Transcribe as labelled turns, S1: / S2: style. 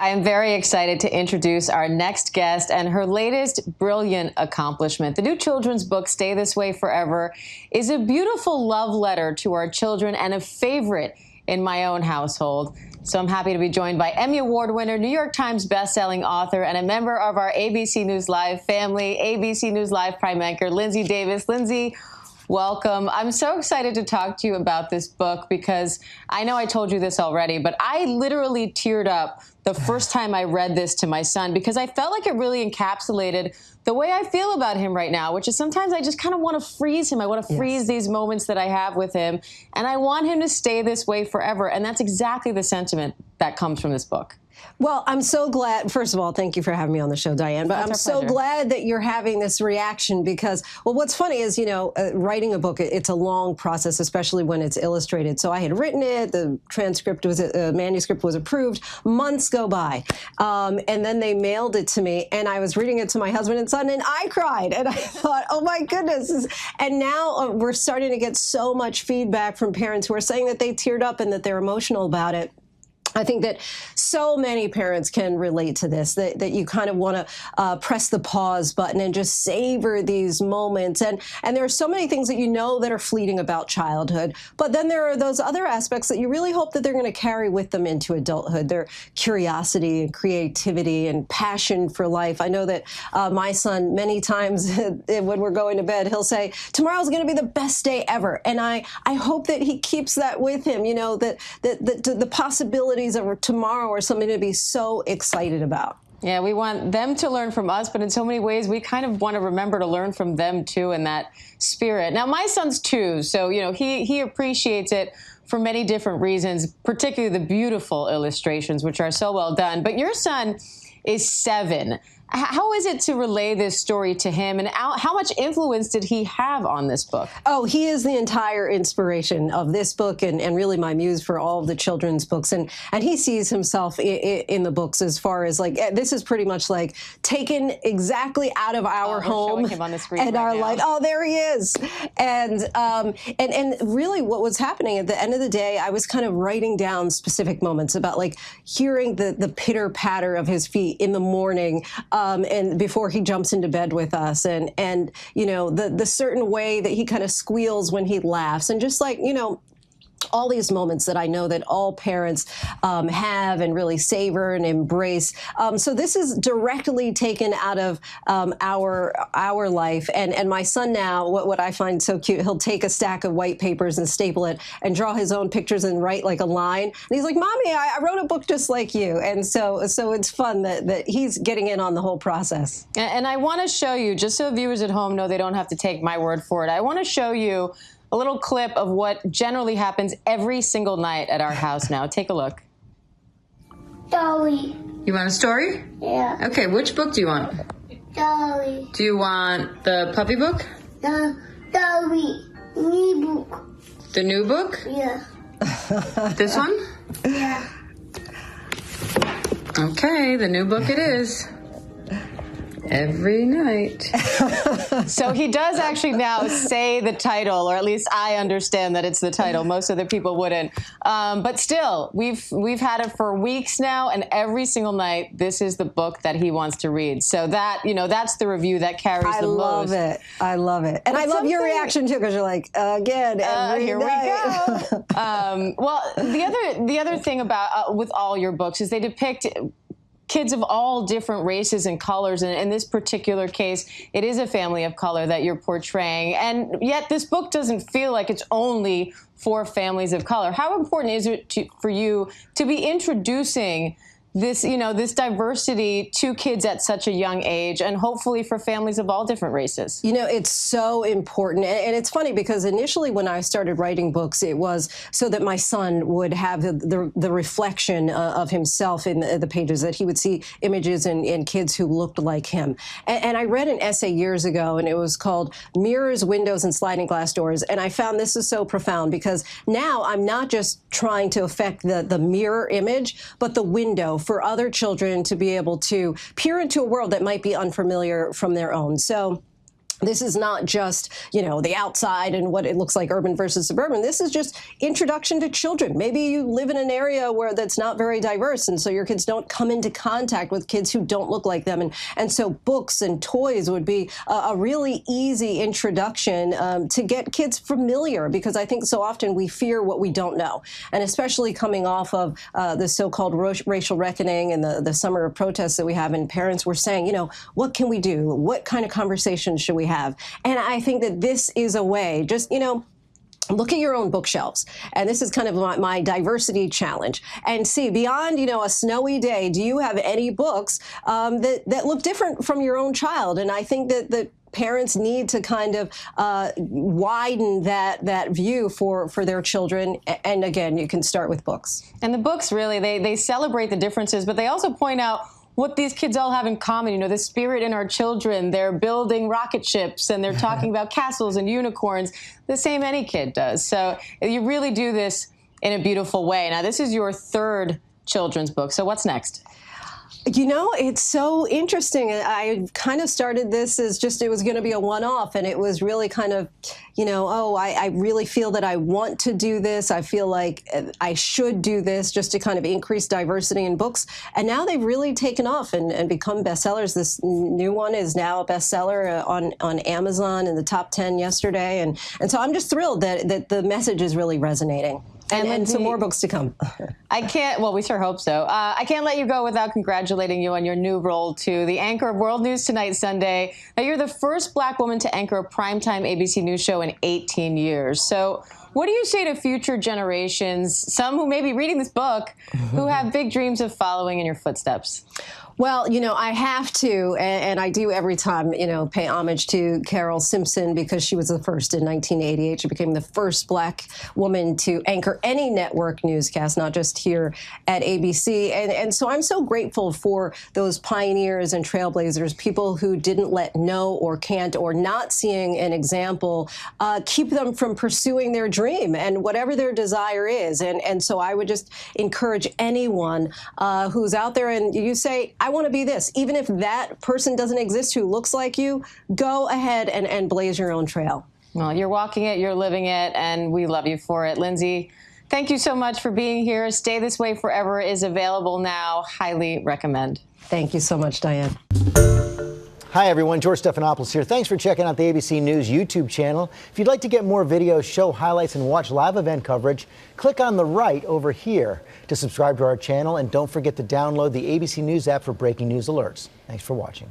S1: I am very excited to introduce our next guest and her latest brilliant accomplishment. The new children's book, Stay This Way Forever, is a beautiful love letter to our children and a favorite in my own household. So I'm happy to be joined by Emmy Award winner, New York Times bestselling author, and a member of our ABC News Live family, ABC News Live Prime Anchor Linsey Davis. Linsey, welcome. I'm so excited to talk to you about this book because I know I told you this already, but I literally teared up the first time I read this to my son because I felt like it really encapsulated the way I feel about him right now, which is sometimes I just kind of want to freeze him. I want to freeze these moments that I have with him, and I want him to stay this way forever. And that's exactly the sentiment that comes from this book.
S2: Well, I'm so glad. First of all, thank you for having me on the show, Diane. But I'm so glad that you're having this reaction because, well, what's funny is, you know, writing a book, it's a long process, especially when it's illustrated. So I had written it, the manuscript was approved, months go by. And then they mailed it to me, and I was reading it to my husband and son, and I cried. And I thought, oh, my goodness. And now we're starting to get so much feedback from parents who are saying that they teared up and that they're emotional about it. I think that so many parents can relate to this, that you kind of want to press the pause button and just savor these moments. And there are so many things that you know that are fleeting about childhood. But then there are those other aspects that you really hope that they're going to carry with them into adulthood, their curiosity and creativity and passion for life. I know that my son, many times when we're going to bed, he'll say, tomorrow's going to be the best day ever. And I hope that he keeps that with him, you know, that the possibility of tomorrow are something to be so excited about.
S1: Yeah, we want them to learn from us, but in so many ways, we kind of want to remember to learn from them, too, in that spirit. Now, my son's 2, so, you know, he appreciates it for many different reasons, particularly the beautiful illustrations, which are so well done. But your son is 7. How is it to relay this story to him, and how much influence did he have on this book?
S2: Oh, he is the entire inspiration of this book and really my muse for all of the children's books. And he sees himself in the books as far as, like, this is pretty much like taken exactly out of our home
S1: him on the screen
S2: and our life. Oh, there he is. And really what was happening at the end of the day, I was kind of writing down specific moments about, like, hearing the pitter patter of his feet in the morning, and before he jumps into bed with us, and you know, the certain way that he kind of squeals when he laughs, and just, like, you know, all these moments that I know that all parents have and really savor and embrace. So this is directly taken out of our life. And my son now, what I find so cute, he'll take a stack of white papers and staple it and draw his own pictures and write like a line. And he's like, Mommy, I wrote a book just like you. And so it's fun that he's getting in on the whole process.
S1: And I want to show you, just so viewers at home know they don't have to take my word for it, I want to show you a little clip of what generally happens every single night at our house now. Take a look.
S3: Story.
S1: You want a story?
S3: Yeah.
S1: Okay, which book do you want?
S3: Story.
S1: Do you want the puppy book?
S3: The story. New book.
S1: The new book?
S3: Yeah.
S1: This one?
S3: Yeah.
S1: Okay, the new book it is. Every night. So he does actually now say the title, or at least I understand that it's the title. Most other people wouldn't. But still, we've had it for weeks now, and every single night, this is the book that he wants to read. So that, you know, that's the review that carries the most.
S2: I love it. I love it. And I love your reaction, too, because you're like, again, every
S1: here
S2: night.
S1: we go. Well, the other thing about with all your books is they depict kids of all different races and colors. And in this particular case, it is a family of color that you're portraying. And yet this book doesn't feel like it's only for families of color. How important is it for you to be introducing this, you know, this diversity to kids at such a young age, and hopefully for families of all different races?
S2: You know, it's so important. And it's funny because initially when I started writing books, it was so that my son would have the reflection of himself in the pages, that he would see images and kids who looked like him. And I read an essay years ago, and it was called Mirrors, Windows, and Sliding Glass Doors. And I found this is so profound because now I'm not just trying to affect the mirror image, but the window for other children to be able to peer into a world that might be unfamiliar from their own. So This is not just, the outside and what it looks like, urban versus suburban. This is just introduction to children. Maybe you live in an area where that's not very diverse, and so your kids don't come into contact with kids who don't look like them. And so books and toys would be a really easy introduction to get kids familiar, because I think so often we fear what we don't know. And especially coming off of the so-called racial reckoning and the summer of protests that we have, and parents were saying, what can we do? What kind of conversations should we have? And I think that this is a way, just, look at your own bookshelves. And this is kind of my diversity challenge. And see, beyond, a snowy day, do you have any books that look different from your own child? And I think that parents need to kind of widen that view for their children. And again, you can start with books.
S1: And the books, really, they celebrate the differences, but they also point out what these kids all have in common, the spirit in our children. They're building rocket ships, and they're talking about castles and unicorns, the same any kid does. So you really do this in a beautiful way. Now, this is your third children's book. So what's next?
S2: It's so interesting. I kind of started this as just, it was going to be a one-off, and it was really kind of, I really feel that I want to do this. I feel like I should do this just to kind of increase diversity in books. And now they've really taken off and become bestsellers. This new one is now a bestseller on Amazon in the top 10 yesterday. And so I'm just thrilled that the message is really resonating. And some more books to come.
S1: We sure hope so. I can't let you go without congratulating you on your new role, too. The anchor of World News Tonight Sunday. Now, you're the first Black woman to anchor a primetime ABC News show in 18 years. So what do you say to future generations, some who may be reading this book, who have big dreams of following in your footsteps?
S2: Well, I have to, and I do every time, pay homage to Carol Simpson, because she was the first in 1988. She became the first Black woman to anchor any network newscast, not just here at ABC. And so I'm so grateful for those pioneers and trailblazers, people who didn't let no or can't or not seeing an example keep them from pursuing their dream and whatever their desire is. And so I would just encourage anyone who's out there and you say, I want to be this. Even if that person doesn't exist who looks like you, go ahead and blaze your own trail.
S1: Well, you're walking it, you're living it, and we love you for it. Linsey, thank you so much for being here. Stay This Way Forever is available now. Highly recommend.
S2: Thank you so much, Diane.
S4: Hi, everyone. George Stephanopoulos here. Thanks for checking out the ABC News YouTube channel. If you'd like to get more videos, show highlights, and watch live event coverage, click on the right over here to subscribe to our channel. And don't forget to download the ABC News app for breaking news alerts. Thanks for watching.